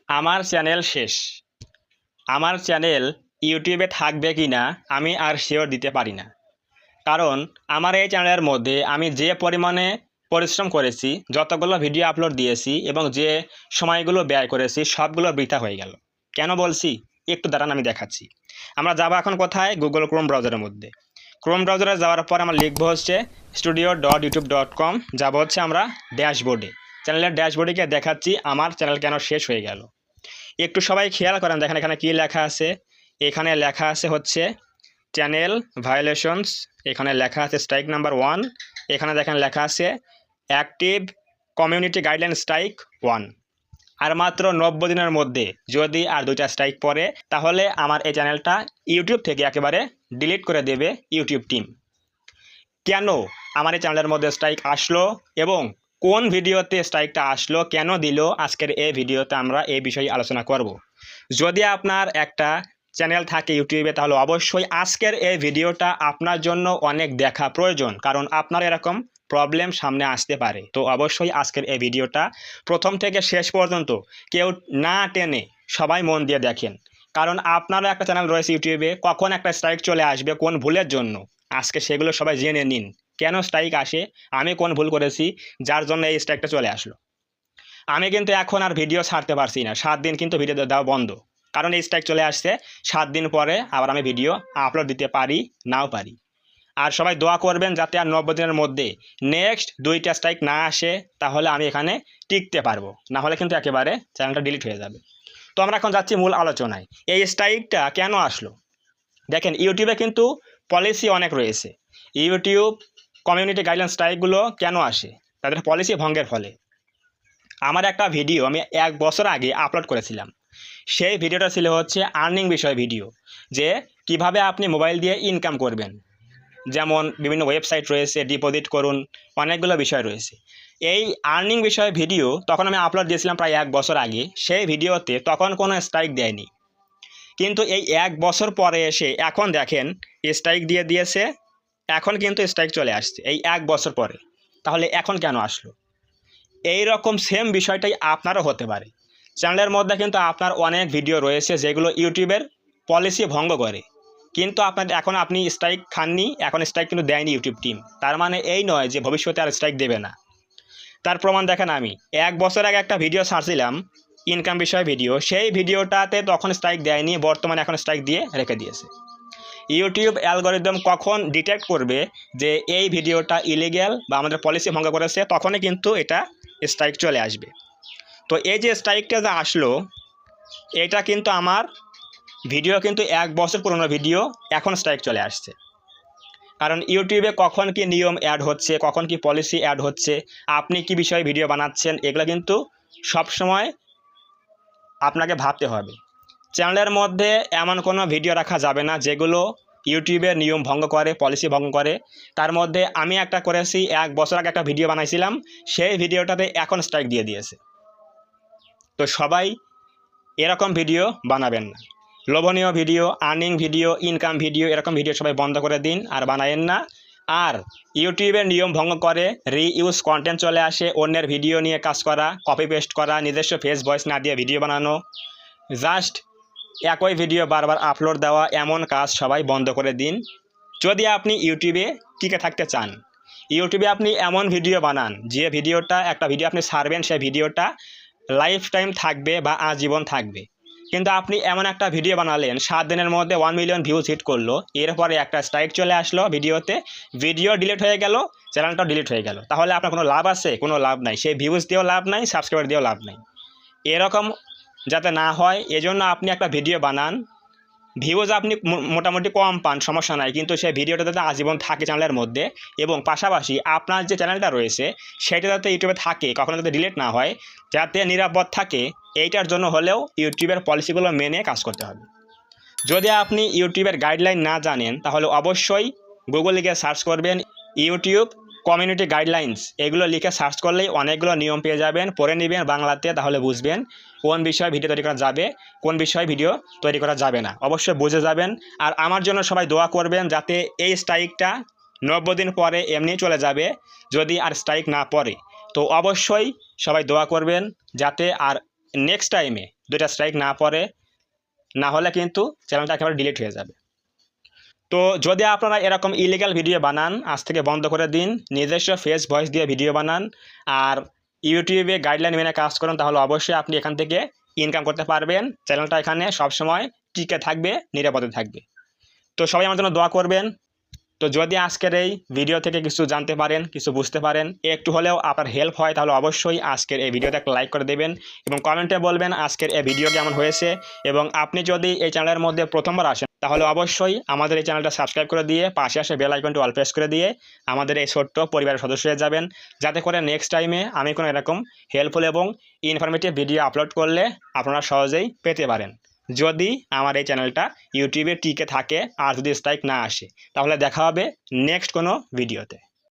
আমার চ্যানেল শেষ। আমার চ্যানেল ইউটিউবে থাকবে কি না আমি আর শিওর দিতে পারি না। কারণ আমার এই চ্যানেলের মধ্যে আমি যে পরিমাণে পরিশ্রম করেছি, যতগুলো ভিডিও আপলোড দিয়েছি এবং যে সময়গুলো ব্যয় করেছি সবগুলো বৃথা হয়ে গেল। কেন বলছি? একটু দাঁড়ান, আমি দেখাচ্ছি। আমরা যাবো এখন কোথায়? গুগল ক্রোম ব্রাউজারের মধ্যে। ক্রোম ব্রাউজারে যাওয়ার পর আমরা লিখবো হচ্ছে studio.youtube.com, যাবো হচ্ছে আমরা ড্যাশবোর্ডে। চ্যানেলের ড্যাশবোর্ডে গিয়ে দেখাচ্ছি আমার চ্যানেল কেন শেষ হয়ে গেল। একটু সবাই খেয়াল করেন, দেখেন এখানে কী লেখা আছে। এখানে লেখা আছে হচ্ছে চ্যানেল ভায়োলেশনস, এখানে লেখা আছে স্ট্রাইক নাম্বার 1, এখানে দেখেন লেখা আছে অ্যাক্টিভ কমিউনিটি গাইডলাইন স্ট্রাইক 1। আর মাত্র 90 দিনের মধ্যে যদি আর 2টা স্ট্রাইক পড়ে তাহলে আমার এই চ্যানেলটা ইউটিউব থেকে একেবারে ডিলিট করে দেবে ইউটিউব টিম। কেন আমার এই চ্যানেলের মধ্যে স্ট্রাইক আসলো এবং কোন ভিডিওতে স্ট্রাইকটা আসলো, কেন দিল, আজকের এই ভিডিওতে আমরা এই বিষয়ে আলোচনা করব। যদি আপনার একটা চ্যানেল থাকে ইউটিউবে তাহলে অবশ্যই আজকের এই ভিডিওটা আপনার জন্য অনেক দেখা প্রয়োজন, কারণ আপনার এরকম প্রবলেম সামনে আসতে পারে। তো অবশ্যই আজকের এই ভিডিওটা প্রথম থেকে শেষ পর্যন্ত কেউ না টেনে সবাই মন দিয়ে দেখেন, কারণ আপনারও একটা চ্যানেল রয়েছে ইউটিউবে, কখন একটা স্ট্রাইক চলে আসবে কোন ভুলের জন্য আজকে সেগুলো সবাই জেনে নিন। কেন স্ট্রাইক আসে, আমি কোন ভুল করেছি যার জন্য এই স্ট্রাইকটা চলে আসলো। আমি কিন্তু এখন আর ভিডিও ছাড়তে পারছি না, 7 দিন কিন্তু ভিডিও দেওয়া বন্ধ, কারণ এই স্ট্রাইক চলে আসছে। 7 দিন পরে আবার আমি ভিডিও আপলোড দিতে পারি নাও পারি। আর সবাই দোয়া করবেন যাতে আর 90 দিনের মধ্যে নেক্সট 2টা স্ট্রাইক না আসে, তাহলে আমি এখানে টিকতে পারবো, না হলে কিন্তু একেবারে চ্যানেলটা ডিলিট হয়ে যাবে। তো আমরা এখন যাচ্ছি মূল আলোচনায়। এই স্ট্রাইকটা কেন আসলো? দেখেন, ইউটিউবে কিন্তু পলিসি অনেক রয়েছে। ইউটিউব কমিউনিটি গাইডলাইন স্ট্রাইকগুলো কেন আসে? তাদের পলিসি ভঙ্গের ফলে। আমার একটা ভিডিও আমি 1 বছর আগে আপলোড করেছিলাম। সেই ভিডিওটা ছিল হচ্ছে আর্নিং বিষয় ভিডিও, যে কিভাবে আপনি মোবাইল দিয়ে ইনকাম করবেন। যেমন বিভিন্ন ওয়েবসাইট রয়েছে, ডিপোজিট করুন, অনেকগুলো বিষয় রয়েছে। এই আর্নিং বিষয়ে ভিডিও তখন আমি আপলোড দিয়েছিলাম প্রায় 1 বছর আগে। সেই ভিডিওতে তখন কোনো স্ট্রাইক দেয়নি, কিন্তু এই 1 বছর পরে এসে এখন দেখেন স্ট্রাইক দিয়ে দিয়েছে। এখন কিন্তু স্ট্রাইক চলে আসছে এই 1 বছর পরে। তাহলে এখন কেন আসলো? এই রকম সেম বিষয়টাই আপনারও হতে পারে। চ্যানেলের মধ্যে কিন্তু আপনার অনেক ভিডিও রয়েছে যেগুলো ইউটিউবের পলিসি ভঙ্গ করে, কিন্তু এখন আপনি স্ট্রাইক খাননি, এখন স্ট্রাইক কিন্তু দেয়নি ইউটিউব টিম। তার মানে এই নয় যে ভবিষ্যতে আর স্ট্রাইক দেবে না। তার প্রমাণ দেখেন, আমি 1 বছর আগে একটা ভিডিও ছাড়ছিলাম ইনকাম বিষয় ভিডিও, সেই ভিডিওটাতে তখন স্ট্রাইক দেয়নি, বর্তমানে এখন স্ট্রাইক দিয়ে রেখে দিয়েছে। ইউটিউব অ্যালগরিদম কখন ডিটেক্ট করবে যে এই ভিডিওটা ইলিগ্যাল বা আমাদের পলিসি ভঙ্গ করেছে, তখনই কিন্তু এটা স্ট্রাইক চলে আসবে। তো এই যে স্ট্রাইকটা যে আসলো, এটা কিন্তু আমার ভিডিও কিন্তু 1 বছর পুরনো ভিডিও, এখন স্ট্রাইক চলে আসছে। কারণ ইউটিউবে কখন কি নিয়ম অ্যাড হচ্ছে, কখন কি পলিসি অ্যাড হচ্ছে, আপনি কি বিষয়ে ভিডিও বানাচ্ছেন, এগুলো কিন্তু সবসময় আপনাকে ভাবতে হবে। চ্যানেলের মধ্যে এমন কোনো ভিডিও রাখা যাবে না যেগুলো ইউটিউবের নিয়ম ভঙ্গ করে, পলিসি ভঙ্গ করে। তার মধ্যে আমি একটা করেছি, 1 বছর আগে একটা ভিডিও বানাইছিলাম, সেই ভিডিওটাতে এখন স্ট্রাইক দিয়ে দিয়েছে। তো সবাই এরকম ভিডিও বানাবেন না। লোভনীয় video, earning video, income video, এরকম ভিডিও সবাই বন্ধ করে দিন আর বানায়েন না। আর ইউটিউবের নিয়ম ভঙ্গ করে রিইউজ কন্টেন্ট চলে আসে, অন্যের ভিডিও নিয়ে কাজ করা, কপি পেস্ট করা, নিজস্ব ফেস ভয়েস না দিয়ে ভিডিও বানানো, জাস্ট একই ভিডিও বারবার আপলোড দেওয়া, এমন কাজ সবাই বন্ধ করে দিন। যদি আপনি ইউটিউবে টিকে থাকতে চান, ইউটিউবে আপনি এমন ভিডিও বানান যে ভিডিওটা, একটা ভিডিও আপনি ছাড়বেন, সেই ভিডিওটা লাইফ টাইম থাকবে বা আজীবন থাকবে। কিন্তু আপনি এমন একটা ভিডিও বানালেন 7 দিনের মধ্যে 1 মিলিয়ন ভিউজ হিট করলো, এরপরে একটা স্ট্রাইক চলে আসলো ভিডিওতে, ভিডিও ডিলিট হয়ে গেল, চ্যানেলটাও ডিলিট হয়ে গেল। তাহলে আপনার কোনো লাভ আছে? কোনো লাভ নাই। সেই ভিউজ দিয়েও লাভ নাই, সাবস্ক্রাইবার দিয়েও লাভ নাই। এরকম যাতে না হয় এজন্য আপনি একটা ভিডিও বানান, ভিউজ আপনি মোটামুটি কম পান, সমস্যা নাই, কিন্তু সেই ভিডিওটা যাতে আজীবন থাকে চ্যানেলের মধ্যে, এবং পাশাপাশি আপনার যে চ্যানেলটা রয়েছে সেটা যাতে ইউটিউবে থাকে, কখনো যাতে ডিলিট না হয়, যাতে নিরাপদ থাকে, এইটার জন্য হলেও ইউটিউবের পলিসিগুলো মেনে কাজ করতে হবে। যদি আপনি ইউটিউবের গাইডলাইন না জানেন তাহলে অবশ্যই গুগলে গিয়ে সার্চ করবেন ইউটিউব কমিউনিটি গাইডলাইন্স, এগুলো লিখে সার্চ করলেই অনেকগুলো নিয়ম পেয়ে যাবেন, পড়ে নেবেন বাংলাতে, তাহলে বুঝবেন কোন বিষয়ে ভিডিও তৈরি করা যাবে, কোন বিষয়ে ভিডিও তৈরি করা যাবে না, অবশ্যই বুঝে যাবেন। আর আমার জন্য সবাই দোয়া করবেন যাতে এই স্ট্রাইকটা 90 দিন পরে এমনি চলে যাবে, যদি আর স্ট্রাইক না পড়ে। তো অবশ্যই সবাই দোয়া করবেন যাতে আর নেক্সট টাইমে 2টা স্ট্রাইক না পড়ে, না হলে কিন্তু চ্যানেলটা একেবারে ডিলিট হয়ে যাবে। তো যদি আপনারা এরকম ইলিগাল ভিডিও বানান, আজ থেকে বন্ধ করে দিন, নিজস্ব ফেস ভয়েস দিয়ে ভিডিও বানান আর ইউটিউবে গাইডলাইন মেনে কাজ করেন, তাহলে অবশ্যই আপনি এখান থেকে ইনকাম করতে পারবেন। চ্যানেলটা এখানে সবসময় টিকে থাকবে, নিরাপদে থাকবে। তো সবাই আমার জন্য দোয়া করবেন। তো যদি আজকের এই ভিডিও থেকে কিছু জানতে পারেন, কিছু বুঝতে পারেন, একটু হলেও আপনার হেল্প হয়, তাহলে অবশ্যই আজকের এই ভিডিওতে একটা লাইক করে দেবেন এবং কমেন্টে বলবেন আজকের এই ভিডিও কেমন হয়েছে। এবং আপনি যদি এই চ্যানেলের মধ্যে প্রথমবার আসেন, তাহলে অবশ্যই আমাদের এই চ্যানেলটা সাবস্ক্রাইব করে দিয়ে পাশে আসে বেল আইকনটি অল প্রেস করে দিয়ে আমাদের এই ছোট্ট পরিবারের সদস্য হয়ে যাবেন, যাতে করে নেক্সট টাইমে আমি কোনো এরকম হেল্পফুল এবং ইনফরমেটিভ ভিডিও আপলোড করলে আপনারা সহজেই পেতে পারেন। যদি আমার এই চ্যানেলটা ইউটিউবে টিকে থাকে আর যদি স্ট্রাইক না আসে, তাহলে দেখা হবে নেক্সট কোনো ভিডিওতে।